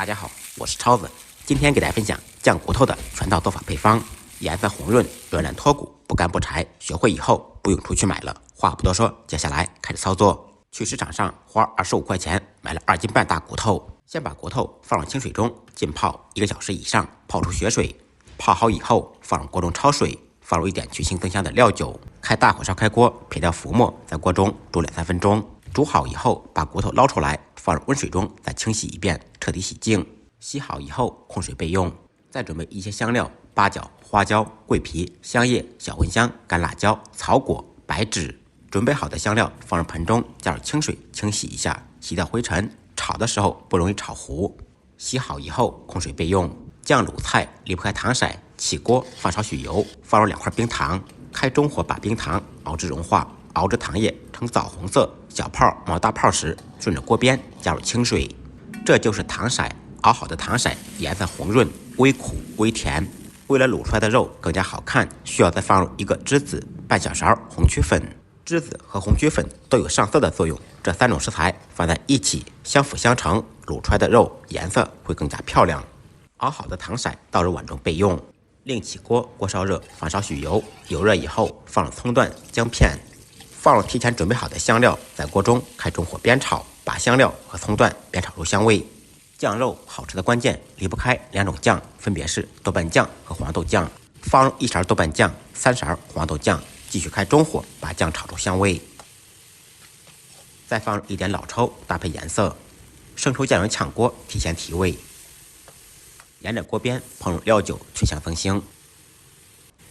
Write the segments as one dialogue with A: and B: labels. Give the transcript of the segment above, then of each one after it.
A: 大家好，我是超子，今天给大家分享酱骨头的全套做法配方，颜色红润，软软脱骨，不干不柴。学会以后不用出去买了。话不多说，接下来开始操作。去市场上花25块钱买了2斤半大骨头，先把骨头放入清水中浸泡1个小时以上，泡出血水。泡好以后，放入锅中焯水，放入一点去腥增香的料酒，开大火烧开锅，撇掉浮沫，在锅中煮2-3分钟。煮好以后，把骨头捞出来，放入温水中再清洗一遍，彻底洗净。洗好以后控水备用。再准备一些香料：八角、花椒、桂皮、香叶、小茴香、干辣椒、草果、白芷。准备好的香料放入盆中，加入清水清洗一下，洗掉灰尘。炒的时候不容易炒糊。洗好以后控水备用。酱卤菜离不开糖色，起锅放少许油，放入2块冰糖，开中火把冰糖熬至融化，熬至糖液呈枣红色，小泡冒大泡时，顺着锅边加入清水。这就是糖色。熬好的糖色颜色红润，微苦微甜。为了卤出来的肉更加好看，需要再放入1个栀子，半小勺红曲粉。栀子和红曲粉都有上色的作用，这3种食材放在一起相辅相成，卤出来的肉颜色会更加漂亮。熬好的糖色倒入碗中备用。另起锅，锅烧热，放少许油，油热以后放入葱段、姜片，放入提前准备好的香料，在锅中开中火煸炒，把香料和葱段煸炒出香味。酱肉好吃的关键离不开2种酱，分别是豆瓣酱和黄豆酱。放入1勺豆瓣酱，3勺黄豆酱，继续开中火把酱炒出香味。再放入一点老抽搭配颜色。生抽酱油炝锅提前提味。沿着锅边烹入料酒去香增腥。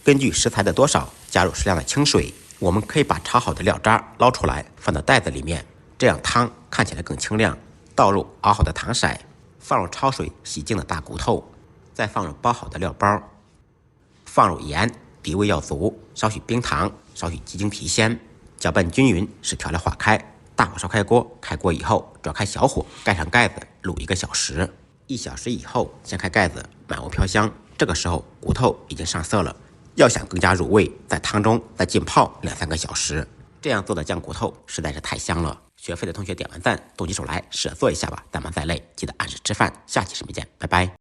A: 根据食材的多少加入适量的清水。我们可以把炒好的料渣捞出来放到袋子里面，这样汤看起来更清亮。倒入熬好的糖色，放入焯水洗净的大骨头，再放入包好的料包，放入盐，底味要足，少许冰糖，少许鸡精提鲜，搅拌均匀，使调料化开。大火烧开锅，开锅以后转开小火，盖上盖子卤1个小时。1小时以后掀开盖子，满屋飘香。这个时候骨头已经上色了，要想更加入味，在汤中再浸泡2-3个小时。这样做的酱骨头实在是太香了。学会的同学点完赞，动起手来试着做一下吧。咱们再累，记得按时吃饭。下期视频见，拜拜。